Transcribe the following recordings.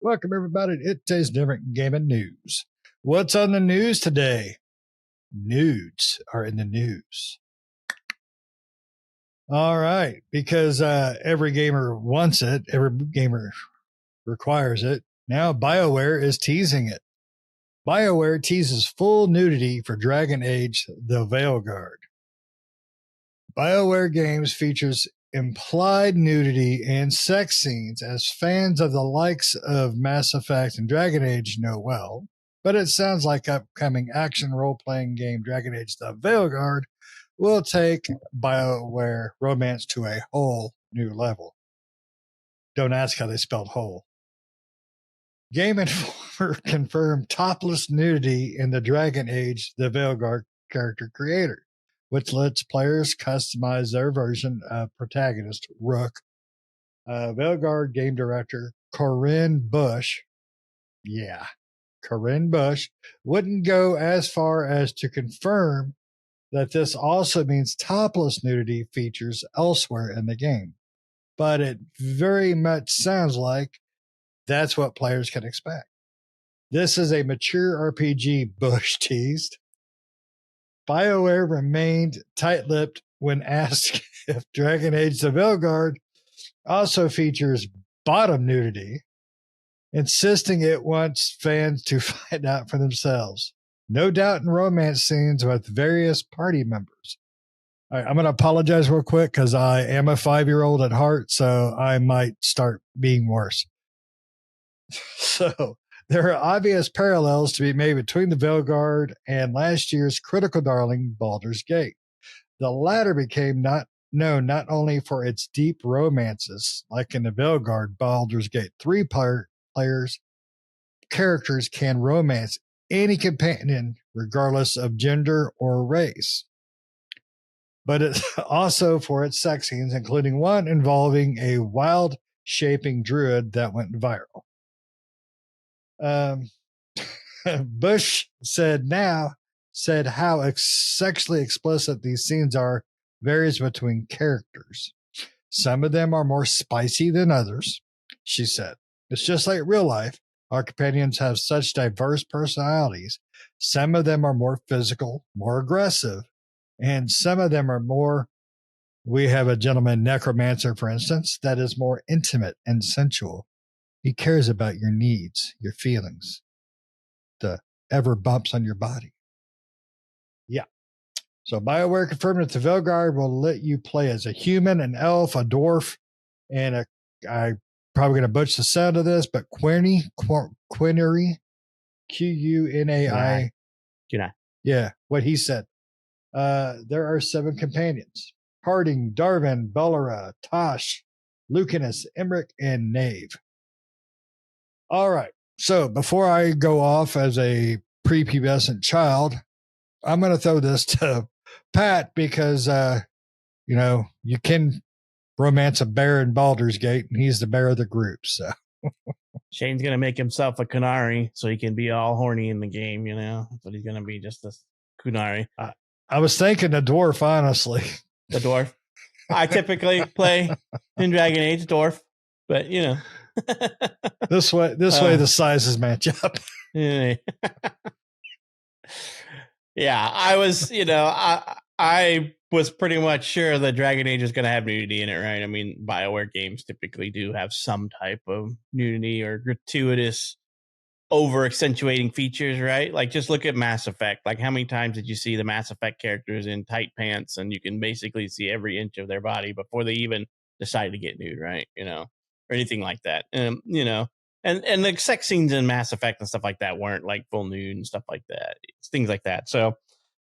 Welcome, everybody. It Tastes Different Gaming News. What's on the news today? Nudes are in the news. All right, because every gamer wants it, every gamer requires it. Now BioWare is teasing it. BioWare teases full nudity for Dragon Age: The Veilguard. BioWare games features implied nudity and sex scenes, as fans of the likes of Mass Effect and Dragon Age know well. But it sounds like upcoming action role-playing game Dragon Age: The Veilguard will take BioWare romance to a whole new level. Don't ask how they spelled whole. Game Informer confirmed topless nudity in the Dragon Age: The Veilguard character creator, which lets players customize their version of protagonist Rook. Veilguard game director Corinne Bush, Corinne Bush, wouldn't go as far as to confirm that this also means topless nudity features elsewhere in the game. But it very much sounds like that's what players can expect. This is a mature RPG, Bush teased. BioWare remained tight-lipped when asked if Dragon Age: The Veilguard also features bottom nudity, insisting it wants fans to find out for themselves. No doubt in romance scenes with various party members. All right, I'm going to apologize real quick because I am a 5-year-old at heart, so I might start being worse. So there are obvious parallels to be made between the Veilguard and last year's critical darling Baldur's Gate. The latter became known not only for its deep romances, like in the Veilguard Baldur's Gate 3 characters can romance any companion regardless of gender or race. But it's also for its sex scenes, including one involving a wild shaping druid that went viral. Bush said how sexually explicit these scenes are varies between characters. Some of them are more spicy than others, she said. It's just like real life. Our companions have such diverse personalities. Some of them are more physical, more aggressive, and some of them are more. We have a gentleman necromancer, for instance, that is more intimate and sensual. He cares about your needs, your feelings, the ever bumps on your body. Yeah. So BioWare confirmed that the Veilguard will let you play as a human, an elf, a dwarf, and I'm probably going to butcher the sound of this, but Quinary, Qunai. Yeah, what he said. There are 7 companions: Harding, Darvin, Bellara, Tosh, Lucanus, Emmerich, and Knave. All right. So before I go off as a prepubescent child, I'm going to throw this to Pat because, you can romance a bear in Baldur's Gate, and he's the bear of the group. So Shane's going to make himself a Qunai so he can be all horny in the game, But he's going to be just this Qunai. I was thinking the dwarf, honestly. The dwarf. I typically play in Dragon Age dwarf, but, This way the sizes match up. Yeah, I was, I was pretty much sure that Dragon Age is going to have nudity in it, right? I mean, BioWare games typically do have some type of nudity or gratuitous over-accentuating features, right? Like, just look at Mass Effect. Like, how many times did you see the Mass Effect characters in tight pants and you can basically see every inch of their body before they even decide to get nude, right? Or anything like that. And the sex scenes in Mass Effect and stuff like that weren't like full nude and stuff like that. It's things like that. So,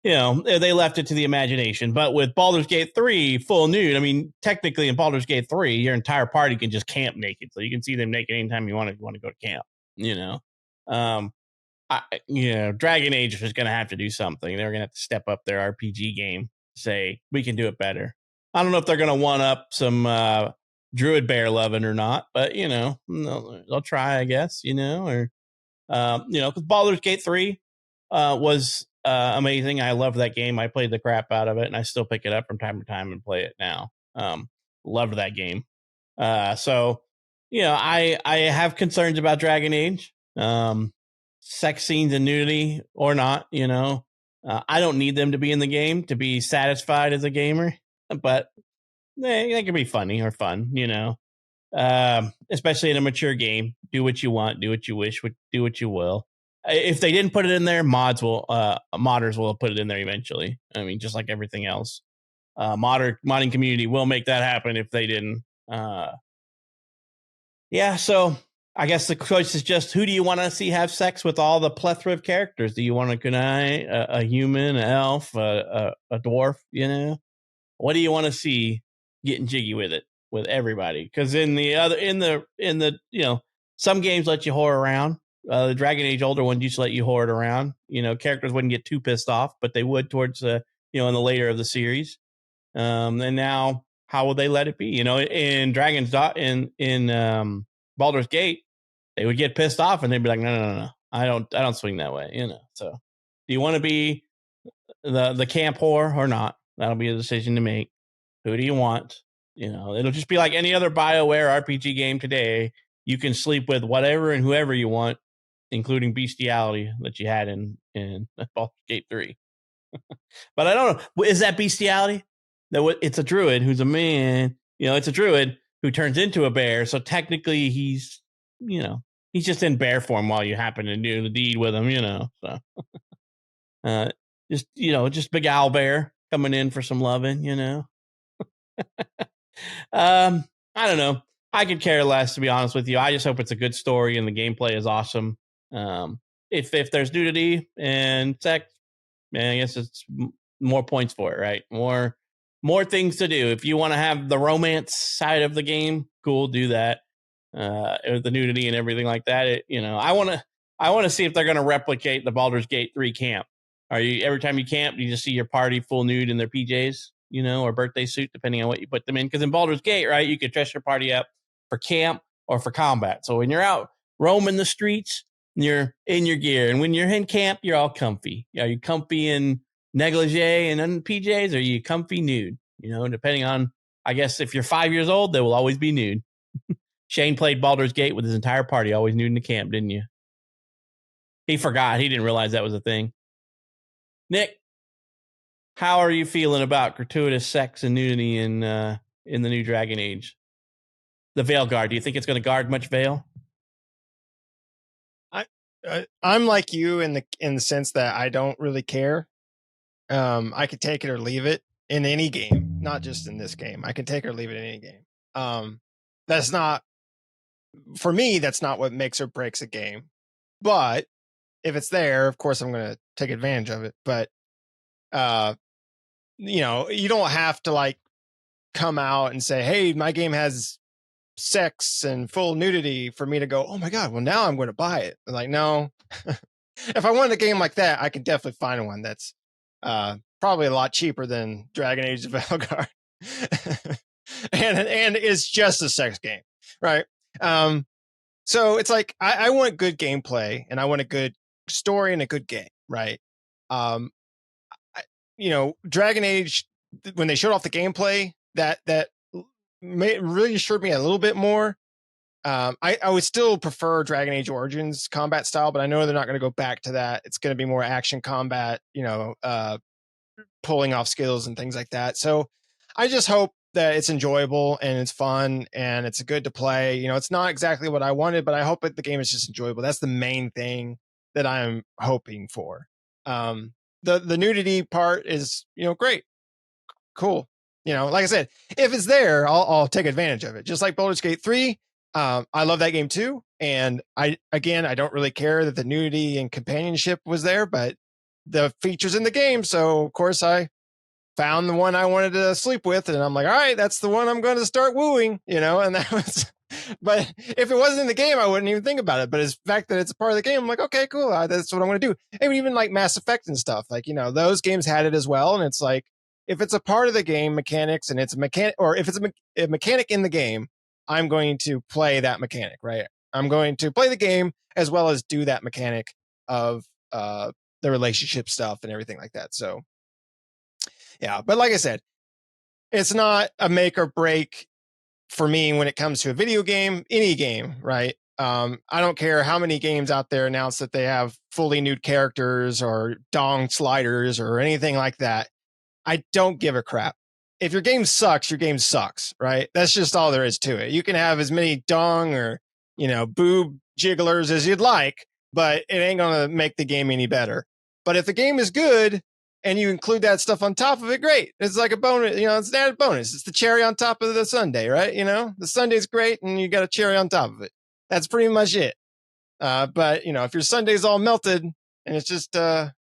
they left it to the imagination. But with Baldur's Gate 3 full nude, I mean, technically in Baldur's Gate 3, your entire party can just camp naked. So you can see them naked anytime you want to go to camp, Dragon Age is going to have to do something. They're going to have to step up their RPG game, say, we can do it better. I don't know if they're going to one up some druid bear loving or not, but they'll try, I guess, because Baldur's Gate 3 was amazing. I loved that game. I played the crap out of it, and I still pick it up from time to time and play it now. Loved that game. So I have concerns about Dragon Age, sex scenes and nudity or not. I don't need them to be in the game to be satisfied as a gamer, but they can be funny or fun. Especially in a mature game. Do what you want, do what you wish, do what you will. If they didn't put it in there, modders will put it in there eventually. I mean, just like everything else, modding community will make that happen if they didn't. Yeah, so I guess the choice is just who do you want to see have sex with all the plethora of characters? Do you want a kunai, a human, an elf, a dwarf? What do you want to see getting jiggy with it with everybody? Because in the some games let you whore around. The Dragon Age older one used to let you whore it around. Characters wouldn't get too pissed off, but they would towards in the later of the series. And now how will they let it be? In Baldur's Gate, they would get pissed off and they'd be like, no, I don't swing that way. So do you want to be the camp whore or not? That'll be a decision to make. Who do you want? It'll just be like any other BioWare RPG game today. You can sleep with whatever and whoever you want, including bestiality that you had in Baldur's Gate 3. But I don't know. Is that bestiality? It's a druid who's a man. It's a druid who turns into a bear. So technically he's just in bear form while you happen to do the deed with him, So just big owl bear coming in for some loving, I don't know. I could care less, to be honest with you. I just hope it's a good story and the gameplay is awesome. If there's nudity and sex, man, I guess it's more points for it, right? More things to do. If you want to have the romance side of the game, cool, do that. The nudity and everything like that. I want to see if they're going to replicate the Baldur's Gate 3 camp. Are you every time you camp, you just see your party full nude in their PJs, or birthday suit, depending on what you put them in? Because in Baldur's Gate, right, you could dress your party up for camp or for combat. So when you're out roaming the streets, you're in your gear, and when you're in camp, you're all comfy. Are you comfy in negligee and in PJs, or are you comfy nude? Depending on, I guess, if you're 5 years old, they will always be nude. Shane played Baldur's Gate with his entire party, always nude in the camp, didn't you? He forgot. He didn't realize that was a thing. Nick, how are you feeling about gratuitous sex and nudity in the new Dragon Age? The Veilguard, do you think it's going to guard much Veil? I'm like you in the sense that I don't really care. I could take it or leave it in any game, not just in this game. I can take or leave it in any game. That's not, for me, that's not what makes or breaks a game. But if it's there, of course, I'm going to take advantage of it. But, you don't have to like come out and say, hey, my game has sex and full nudity for me to go, oh my God, well, now I'm going to buy it. I'm like, no. If I wanted a game like that, I can definitely find one that's probably a lot cheaper than Dragon Age of Veilguard. and it's just a sex game, right? So it's like I want good gameplay and I want a good story and a good game, right? Dragon Age, when they showed off the gameplay, that really assured me a little bit more. I would still prefer Dragon Age Origins combat style, but I know they're not going to go back to that. It's going to be more action combat, pulling off skills and things like that. So I just hope that it's enjoyable and it's fun and it's good to play. It's not exactly what I wanted, but I hope that the game is just enjoyable. That's the main thing that I'm hoping for. The nudity part is, great, cool. Like I said, if it's there, I'll take advantage of it. Just like Baldur's Gate 3. I love that game too. And I don't really care that the nudity and companionship was there, but the features in the game. So of course I found the one I wanted to sleep with, and I'm like, all right, that's the one I'm going to start wooing, and that was, but if it wasn't in the game, I wouldn't even think about it. But it's the fact that it's a part of the game, I'm like, okay, cool. That's what I'm going to do. And even like Mass Effect and stuff, like, those games had it as well. And it's like, if it's a part of the game mechanics and it's a mechanic, or if it's a mechanic in the game, I'm going to play that mechanic, right? I'm going to play the game as well as do that mechanic of the relationship stuff and everything like that. So yeah, but like I said, it's not a make or break for me, when it comes to a video game, any game, right? I don't care how many games out there announce that they have fully nude characters or dong sliders or anything like that. I don't give a crap. If your game sucks, your game sucks, right? That's just all there is to it. You can have as many dong or, boob jigglers as you'd like, but it ain't going to make the game any better. But if the game is good and you include that stuff on top of it, great. It's like a bonus, it's an added bonus. It's the cherry on top of the sundae, right? The sundae's great and you got a cherry on top of it. That's pretty much it. But if your sundae's all melted and it's just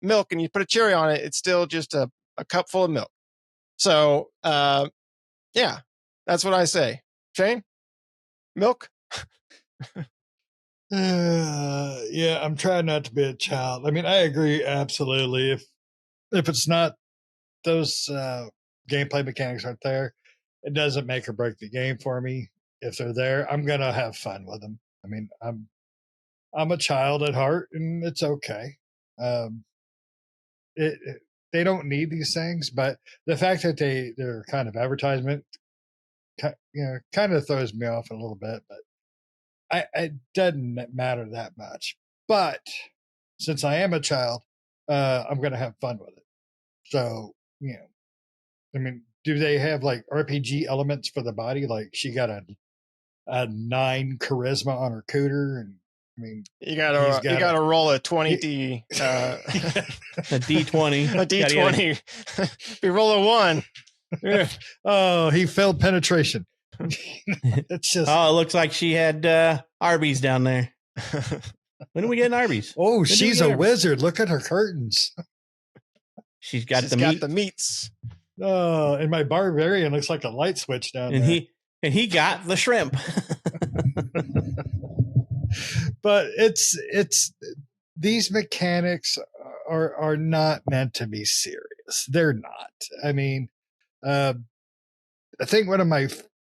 milk and you put a cherry on it, it's still just a cup full of milk. So, yeah, that's what I say. Shane? Milk? Yeah, I'm trying not to be a child. I mean, I agree absolutely. If it's not those gameplay mechanics aren't there, it doesn't make or break the game for me. If they're there, I'm gonna have fun with them. I mean, I'm a child at heart, and it's okay. They don't need these things, but the fact that they're kind of advertisement, kind of throws me off a little bit. But it doesn't matter that much. But since I am a child, I'm going to have fun with it. So, I mean, do they have like RPG elements for the body? Like she got a 9 charisma on her cooter, and I mean, you gotta roll a 20D, a D20, a D20. If you roll a 1, oh, he failed penetration. It's just it looks like she had Arby's down there. When do we get an Arby's? Oh, she's a wizard. Look at her curtains. She's got the meats. Oh, and my barbarian looks like a light switch down there. He got the shrimp. But it's these mechanics are not meant to be serious. They're not. I mean, I think one of my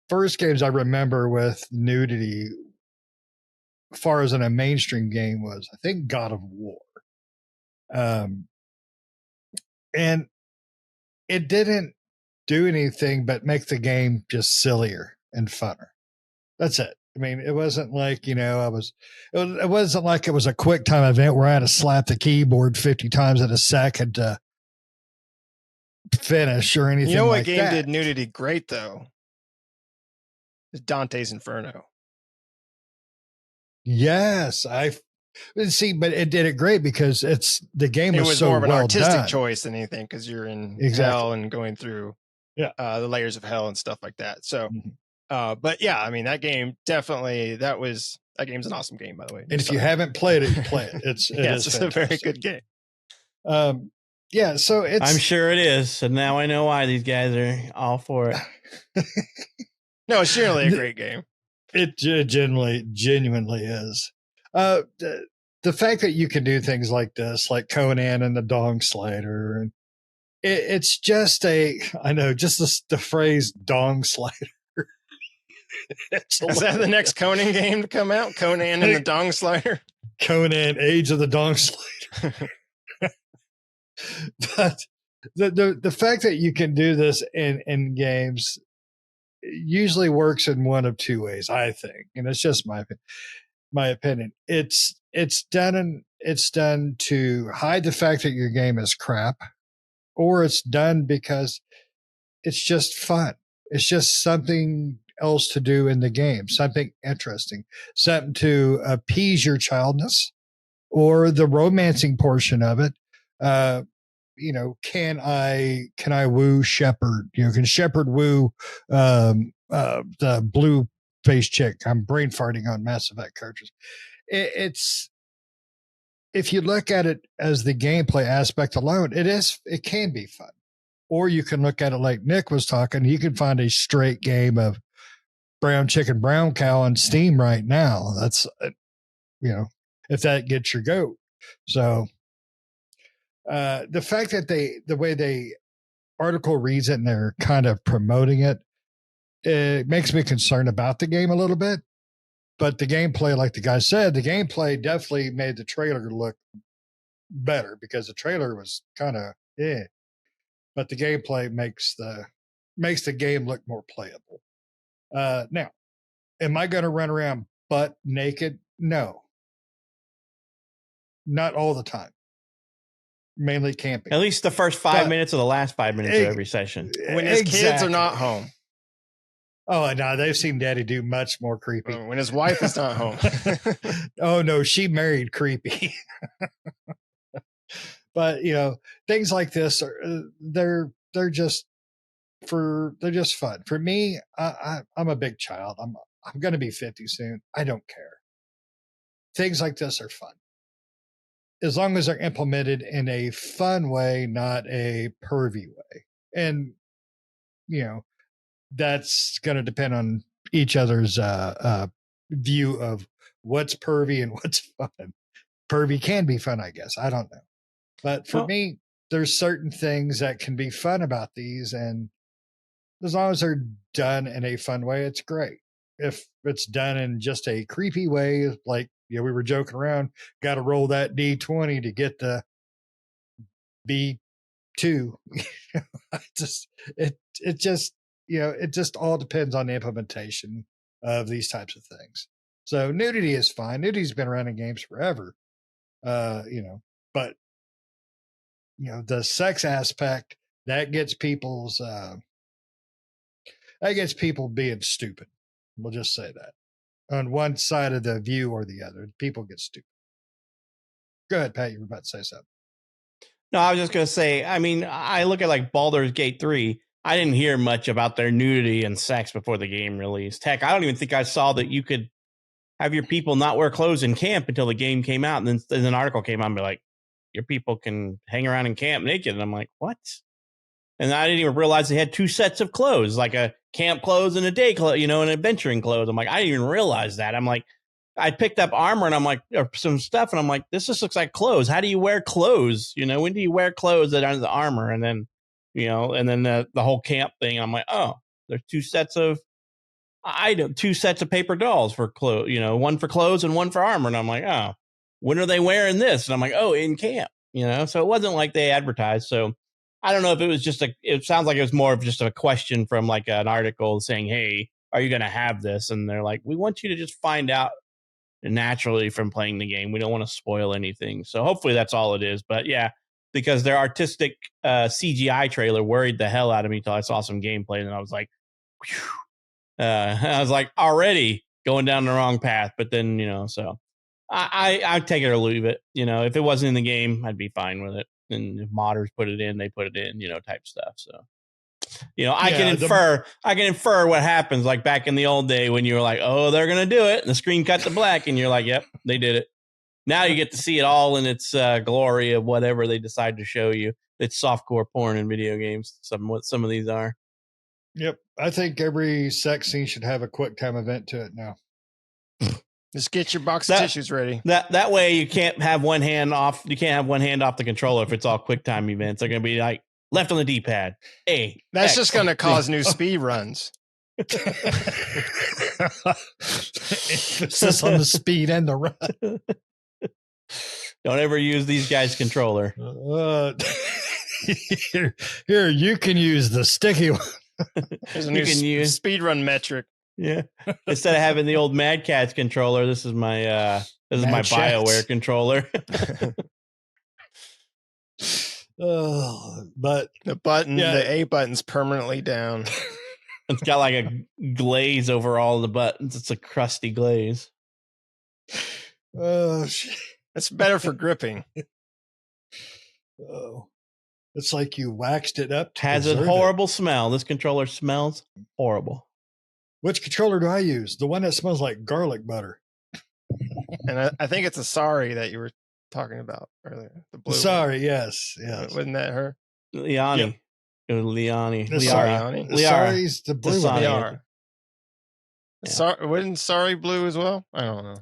first games I remember with nudity, as far as in a mainstream game, was I think God of War. And it didn't do anything but make the game just sillier and funner. That's it. I mean, it wasn't like, it wasn't like it was a quick time event where I had to slap the keyboard 50 times in a second to finish or anything. You know what like game that. did nudity great though? It's Dante's Inferno. Yes, see, but it did it great because the game was so more of an well artistic done. choice than anything because you're in hell and going through the layers of hell and stuff like that. So, but yeah, I mean that game definitely that game's an awesome game, by the way. And if you haven't played it, play it. It's a very good game. Yeah, so I'm sure it is. And now I know why these guys are all for it. No, it's generally a great game. It genuinely is. The fact that you can do things like this, like Conan and the Dong Slider, and it's just the phrase Dong Slider. Is that the next Conan game to come out? Conan and the Dong Slider? Conan, Age of the Dong Slider. But the fact that you can do this in games usually works in one of two ways, I think, and it's just my opinion. It's done to hide the fact that your game is crap, or it's done because it's just fun. It's just something else to do in the game, something interesting, something to appease your childness or the romancing portion of it. Can I woo Shepard? Can Shepard woo the blue face chick? I'm brain farting on Mass Effect characters. It's if you look at it as the gameplay aspect alone, it can be fun. Or you can look at it like Nick was talking. You can find a straight game of brown chicken, brown cow on Steam right now. That's, if that gets your goat. So the fact that the way the article reads it and they're kind of promoting it, it makes me concerned about the game a little bit. But the gameplay, like the guy said, the gameplay definitely made the trailer look better because the trailer was kind of but the gameplay makes the game look more playable. Now, am I going to run around butt naked? No, not all the time. Mainly camping. At least the first 5 minutes or the last 5 minutes of every session. When his kids are not home. Oh, no, they've seen Daddy do much more creepy. When his wife is not home. Oh, no, she married creepy. But, things like this are they're just fun. For me, I'm a big child. I'm going to be 50 soon. I don't care. Things like this are fun. As long as they're implemented in a fun way, not a pervy way. And, that's going to depend on each other's view of what's pervy and what's fun. Pervy can be fun, I guess. I don't know. But for me, there's certain things that can be fun about these. And as long as they're done in a fun way, it's great. If it's done in just a creepy way, like, we were joking around, got to roll that D20 to get the B2. It just all depends on the implementation of these types of things. So nudity is fine. Nudity's been around in games forever. But the sex aspect, that gets people being stupid. We'll just say that. On one side of the view or the other, people get stupid. Go ahead, Pat. You were about to say something. No, I was just going to say, I mean, I look at like Baldur's Gate 3. I didn't hear much about their nudity and sex before the game released. Heck, I don't even think I saw that you could have your people not wear clothes in camp until the game came out. And then an article came out and be like, your people can hang around in camp naked. And I'm like, what? And I didn't even realize they had two sets of clothes, like a camp clothes and a day clothes, and adventuring clothes. I'm like, I didn't even realize that. I'm like, I picked up armor and I'm like, or some stuff. And I'm like, this just looks like clothes. How do you wear clothes? When do you wear clothes that are the armor? And then, the whole camp thing. I'm like, oh, there's two sets of paper dolls for clothes, one for clothes and one for armor. And I'm like, oh, when are they wearing this? And I'm like, oh, in camp, so it wasn't like they advertised. So I don't know if it was it sounds like it was more of just a question from like an article saying, hey, are you going to have this? And they're like, we want you to just find out naturally from playing the game. We don't want to spoil anything. So hopefully that's all it is. But yeah, because their artistic CGI trailer worried the hell out of me till I saw some gameplay. And I was like, already going down the wrong path. But then, so I'd take it or leave it. If it wasn't in the game, I'd be fine with it. And if modders put it in, they put it in, type stuff. So, I can infer what happens like back in the old day when you were like, oh, they're going to do it. And the screen cut to black and you're like, yep, they did it. Now you get to see it all in its glory of whatever they decide to show you. It's softcore porn in video games. Some of these are. Yep. I think every sex scene should have a quick time event to it now. Just get your box of tissues ready. That way you can't have one hand off. You can't have one hand off the controller if it's all quick time events. They're going to be like left on the D-pad. A. That's X, just going to cause new speed runs. Emphasis on the speed and the run. Don't ever use these guys' controller. Here, you can use the sticky one. There's a new speed run metric. Yeah. Instead of having the old Mad Catz controller, this is my BioWare controller. But the A button's permanently down. It's got like a glaze over all the buttons. It's a crusty glaze. Oh shit. It's better for gripping. Oh. It's like you waxed it up. Has a horrible smell. This controller smells horrible. Which controller do I use? The one that smells like garlic butter. And I think it's a Sorry that you were talking about earlier. The blue Sorry, one. yes. Wasn't that her? Liani. Yep. It was Liani. Liara. Sorry's the blue one. Liara. Yeah. Wasn't Sorry blue as well? I don't know.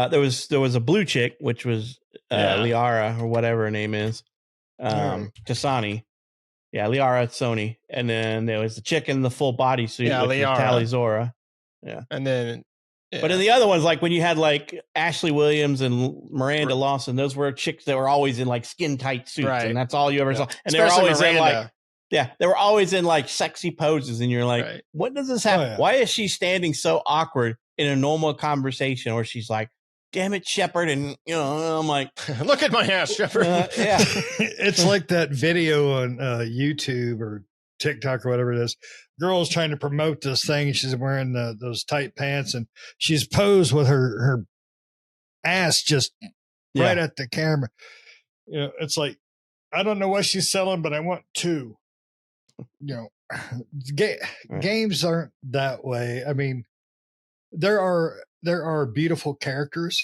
There was a blue chick, which was Liara or whatever her name is. Tasani. Yeah, Liara Sony. And then there was the chick in the full bodysuit, which was Talizora. Yeah. And then but in the other ones, like when you had like Ashley Williams and Miranda Lawson, those were chicks that were always in like skin tight suits, and that's all you ever saw. And they were always Miranda. In like Yeah, they were always in like sexy poses, and you're like, Right. what does this happen? yeah. Why is she standing so awkward in a normal conversation? Or she's like, damn it, Shepard. And, I'm like, look at my ass, Shepard. yeah. It's like that video on YouTube or TikTok or whatever it is. Girl's trying to promote this thing. She's wearing those tight pants, and she's posed with her ass just right at the camera. It's like, I don't know what she's selling, but I want two. Games aren't that way. I mean, there are beautiful characters.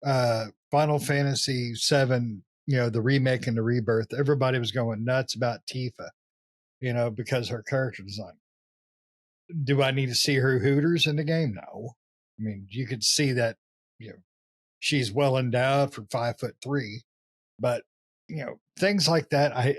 Final Fantasy VII, the remake and the rebirth, everybody was going nuts about Tifa, because her character design. Do I need to see her hooters in the game? No. I mean, you could see that, she's well endowed for 5'3", but things like that,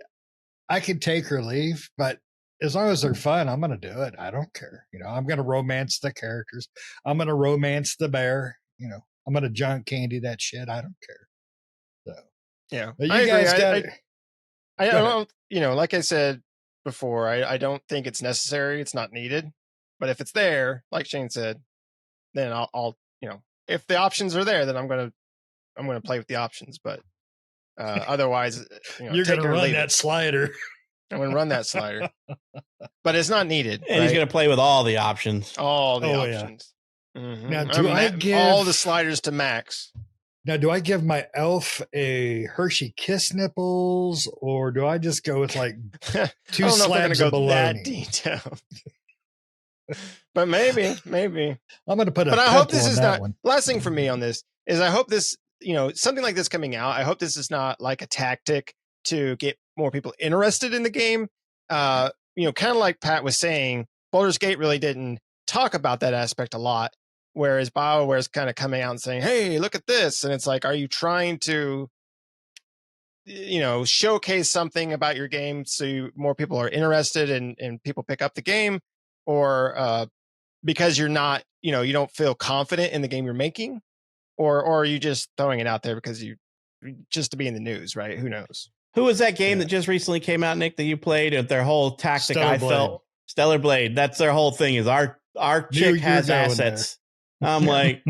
I could take or leave, but as long as they're fun, I'm going to do it. I don't care. I'm going to romance the characters. I'm going to romance the bear. I'm going to John Candy that shit. I don't care. So, yeah, but you guys got it. I don't, like I said before, I don't think it's necessary. It's not needed. But if it's there, like Shane said, then I'll if the options are there, then I'm going to play with the options. But otherwise, you're going to run that slider. I'm going to run that slider, but it's not needed. And he's going to play with all the options. All the options. Yeah. Mm-hmm. Now, do I give all the sliders to max? Now, do I give my elf a Hershey Kiss nipples, or do I just go with like two slabs of bologna? That detailed. But maybe I'm going to put. But I hope this is not. Last thing for me on this is I hope this, something like this coming out. I hope this is not like a tactic to get more people interested in the game. Kind of like Pat was saying, Baldur's Gate really didn't talk about that aspect a lot, whereas BioWare is kind of coming out and saying, "Hey, look at this," and it's like, are you trying to, showcase something about your game so more people are interested and people pick up the game, or because you're not, you don't feel confident in the game you're making, or are you just throwing it out there because you just to be in the news, right? Who knows? Who was that game that just recently came out, Nick, that you played? Their whole tactic, felt Stellar Blade. That's their whole thing. Is our chick has assets. I'm like,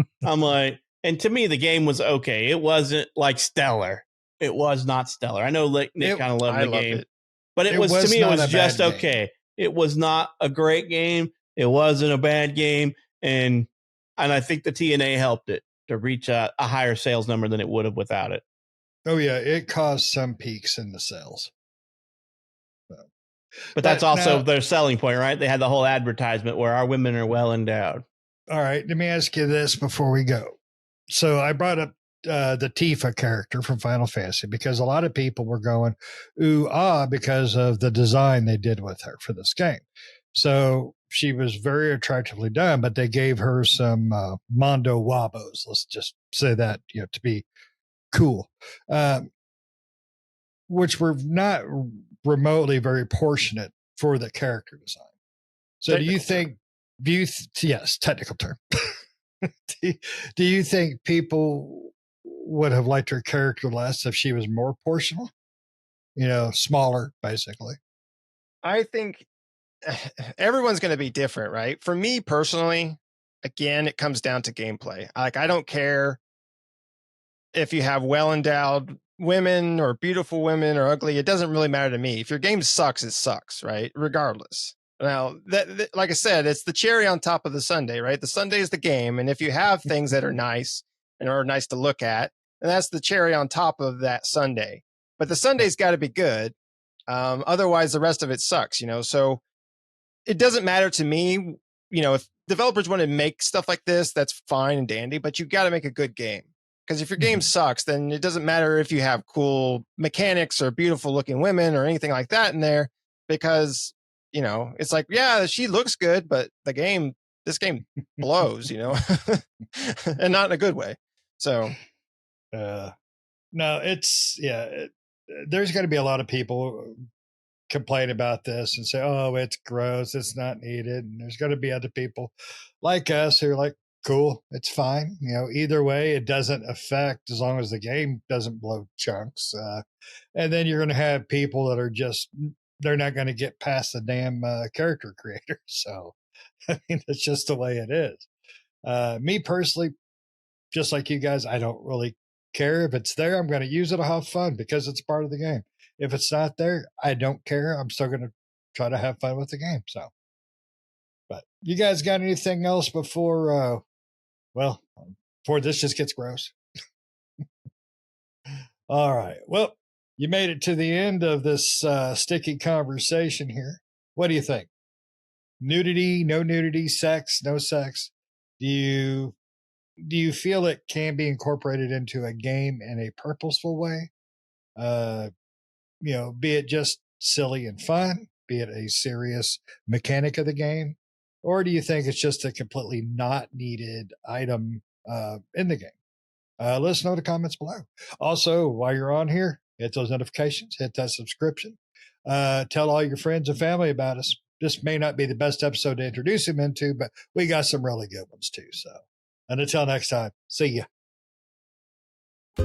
and to me, the game was okay. It wasn't like stellar. It was not stellar. I know Nick kind of loved the game, but it was to me, it was just okay. It was not a great game. It wasn't a bad game, and I think the TNA helped it to reach a higher sales number than it would have without it. Oh yeah, it caused some peaks in the sales. But that's also their selling point, right? They had the whole advertisement where our women are well endowed. All right, let me ask you this before we go. So I brought up the Tifa character from Final Fantasy because a lot of people were going, ooh, because of the design they did with her for this game. So she was very attractively done, but they gave her some Mondo Wabos. Let's just say that, to be cool, which were not remotely very proportionate for the character design. So technical do you think, yes, technical term. do you think people would have liked her character less if she was more proportional? Smaller, basically. I think everyone's going to be different, right? For me personally, again, it comes down to gameplay. Like, I don't care if you have well-endowed women or beautiful women or ugly. It doesn't really matter to me. If your game sucks, it sucks, right? Regardless. Now, that like I said, it's the cherry on top of the sundae, right? The sundae is the game. And if you have things that are nice and are nice to look at, and that's the cherry on top of that sundae. But the sundae's got to be good. Otherwise, the rest of it sucks, So it doesn't matter to me, if developers want to make stuff like this, that's fine and dandy, but you got to make a good game. Because if your game sucks, then it doesn't matter if you have cool mechanics or beautiful looking women or anything like that in there, because, it's like, yeah, she looks good, but this game blows, and not in a good way. So, no, it's, there's going to be a lot of people complain about this and say, oh, it's gross, it's not needed. And there's going to be other people like us who are like, cool, it's fine. Either way, it doesn't affect as long as the game doesn't blow chunks. And then you're going to have people that are just they're not going to get past the damn character creator. So, I mean, that's just the way it is. Me personally, just like you guys, I don't really care. If it's there, I'm going to use it to have fun because it's part of the game. If it's not there, I don't care. I'm still going to try to have fun with the game. So, but you guys got anything else before, before this just gets gross? All right. Well, you made it to the end of this sticky conversation here. What do you think? Nudity, no nudity, sex, no sex. Do you feel it can be incorporated into a game in a purposeful way? Be it just silly and fun, be it a serious mechanic of the game, or do you think it's just a completely not needed item in the game? Let us know in the comments below. Also, while you're on here, hit those notifications, hit that subscription, tell all your friends and family about us. This may not be the best episode to introduce him into, but we got some really good ones too. So, and until next time, see ya.